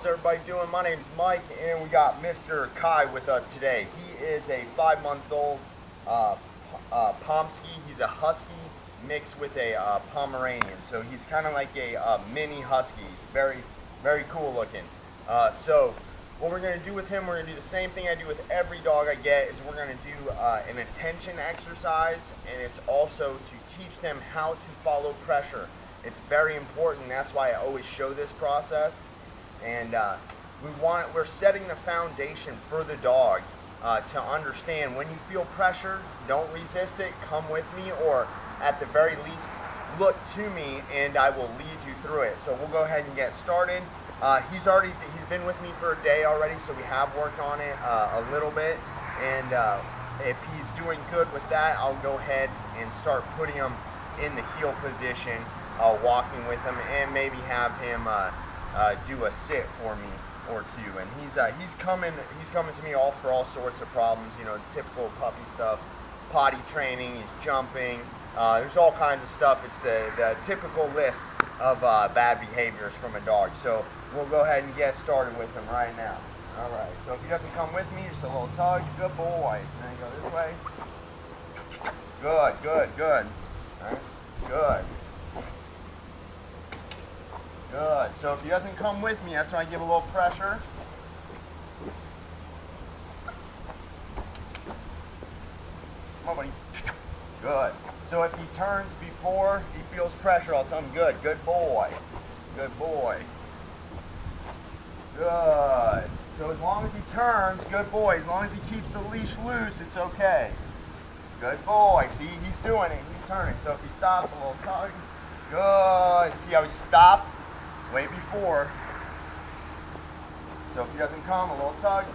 How's everybody doing? My name's Mike, and we got Mr. Kai with us today. He is a 5-month-old pomsky. He's a husky mixed with a pomeranian. So he's kind of like a mini husky. He's very, very cool looking. So what we're going to do with him, we're going to do the same thing I do with every dog I get, is we're going to do an attention exercise, and it's also to teach them how to follow pressure. It's very important. That's why I always show this process. And we're setting the foundation for the dog to understand when you feel pressure, don't resist it, come with me, or at the very least, look to me and I will lead you through it. So we'll go ahead and get started. He's been with me for a day already, so we have worked on it a little bit. And if he's doing good with that, I'll go ahead and start putting him in the heel position, walking with him, and maybe have him do a sit for me or two. And he's coming to me for all sorts of problems, you know, typical puppy stuff, potty training, he's jumping, there's all kinds of stuff. It's the typical list of bad behaviors from a dog. So we'll go ahead and get started with him right now. All right, so if he doesn't come with me, just a little tug. Good boy. Then you go this way. Good, good, good. All right. Good. Good. So if he doesn't come with me, that's when I give a little pressure. Come on, buddy. Good. So if he turns before he feels pressure, I'll tell him, good, good boy. Good boy. Good. So as long as he turns, good boy. As long as he keeps the leash loose, it's okay. Good boy. See, he's doing it. He's turning. So if he stops, a little tug. Good. See how he stopped way before. So if he doesn't come, a little tug.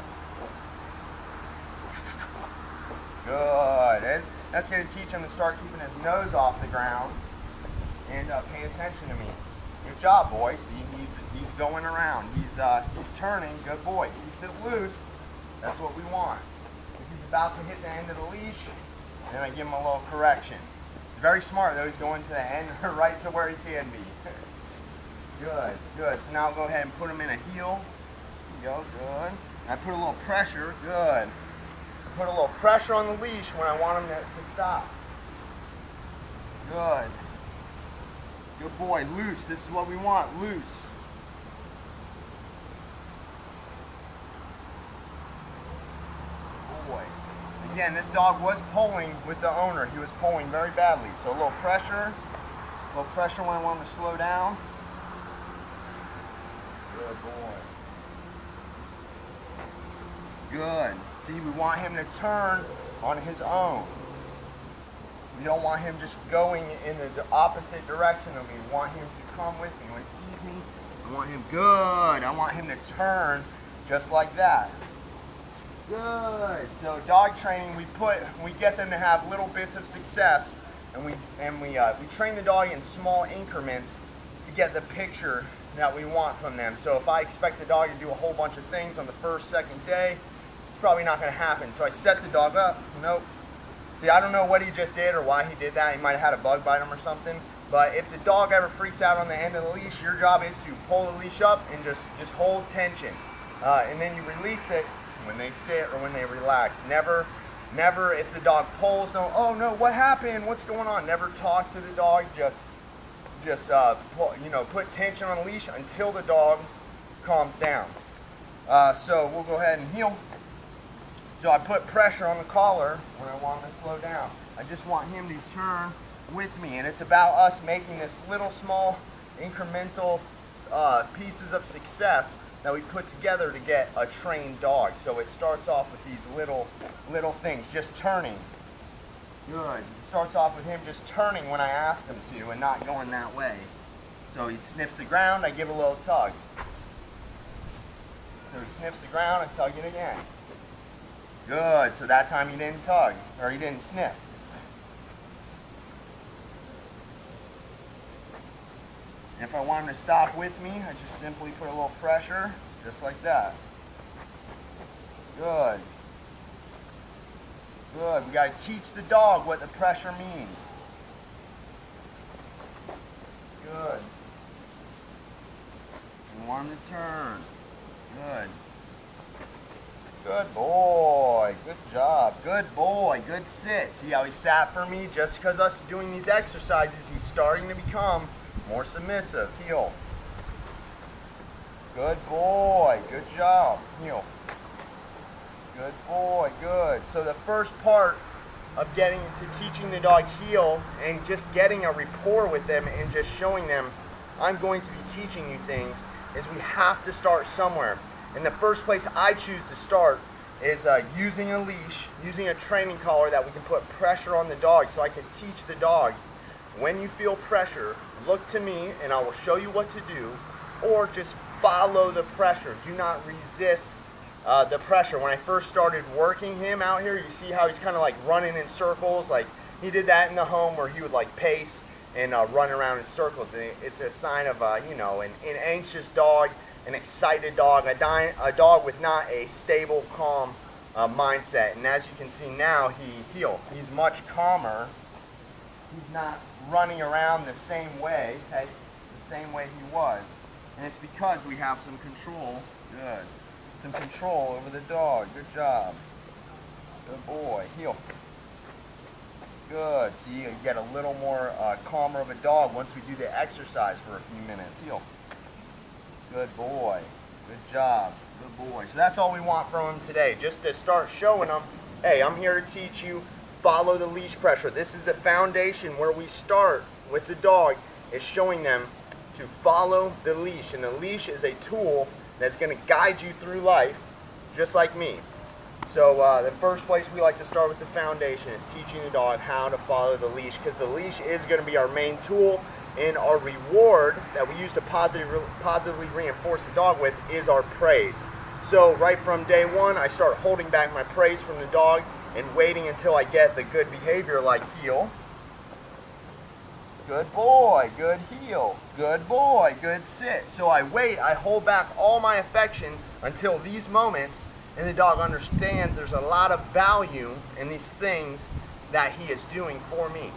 Good. And that's going to teach him to start keeping his nose off the ground and pay attention to me. Good job, boy. See, he's going around. He's turning. Good boy. Keeps it loose. That's what we want. If he's about to hit the end of the leash, then I give him a little correction. He's very smart, though. He's going to the end, right to where he can be. Good, good. So now I'll go ahead and put him in a heel. There you go, good. I put a little pressure, good. I put a little pressure on the leash when I want him to stop. Good. Good boy, loose. This is what we want, loose. Boy. Again, this dog was pulling with the owner. He was pulling very badly. So a little pressure when I want him to slow down. Good boy. Good. See, we want him to turn on his own. We don't want him just going in the opposite direction of me. We want him to come with me. When he sees me, I want him good. I want him to turn just like that. Good. So dog training, we get them to have little bits of success, and we train the dog in small increments to get the picture that we want from them. So if I expect the dog to do a whole bunch of things on the first, second day, it's probably not going to happen. So I set the dog up. Nope. See, I don't know what he just did or why he did that. He might have had a bug bite him or something. But if the dog ever freaks out on the end of the leash, your job is to pull the leash up and just hold tension. And then you release it when they sit or when they relax. Never, if the dog pulls, don't, oh no, what happened? What's going on? Never talk to the dog. Just put tension on the leash until the dog calms down. So we'll go ahead and heel. So I put pressure on the collar when I want him to slow down. I just want him to turn with me, and it's about us making this little small incremental pieces of success that we put together to get a trained dog. So it starts off with these little things, just turning. Good. It starts off with him just turning when I ask him to and not going that way. So he sniffs the ground, I give a little tug. So he sniffs the ground, I tug it again. Good. So that time he didn't tug, or he didn't sniff. And if I want him to stop with me, I just simply put a little pressure, just like that. Good. Good. We got to teach the dog what the pressure means. Good. We want him to turn. Good boy. Good job. Good boy. Good sit. See how he sat for me? Just because us doing these exercises, he's starting to become more submissive. Heel. Good boy. Good job. Heel. Good boy. Good. So the first part of getting to teaching the dog heel and just getting a rapport with them and just showing them I'm going to be teaching you things is we have to start somewhere. And the first place I choose to start is using a leash, using a training collar that we can put pressure on the dog so I can teach the dog when you feel pressure, look to me and I will show you what to do, or just follow the pressure. Do not resist the pressure. When I first started working him out here, you see how he's kind of like running in circles. Like he did that in the home where he would like pace and run around in circles. And it's a sign of you know, an anxious dog, an excited dog, a dog with not a stable, calm mindset. And as you can see now, he's much calmer. He's not running around the same way, okay, the same way he was. And it's because we have some control. Good. Some control over the dog. Good job. Good boy. Heel. Good. See, you get a little more calmer of a dog once we do the exercise for a few minutes. Heel. Good boy. Good job. Good boy. So that's all we want from him today. Just to start showing him, hey, I'm here to teach you. Follow the leash pressure. This is the foundation where we start with the dog, is showing them to follow the leash. And the leash is a tool that's going to guide you through life, just like me. So the first place we like to start with the foundation is teaching the dog how to follow the leash, because the leash is going to be our main tool, and our reward that we use to positively reinforce the dog with is our praise. So right from day one, I start holding back my praise from the dog and waiting until I get the good behavior like heel. Good boy, good heel, good boy, good sit. So I wait, I hold back all my affection until these moments, and the dog understands there's a lot of value in these things that he is doing for me.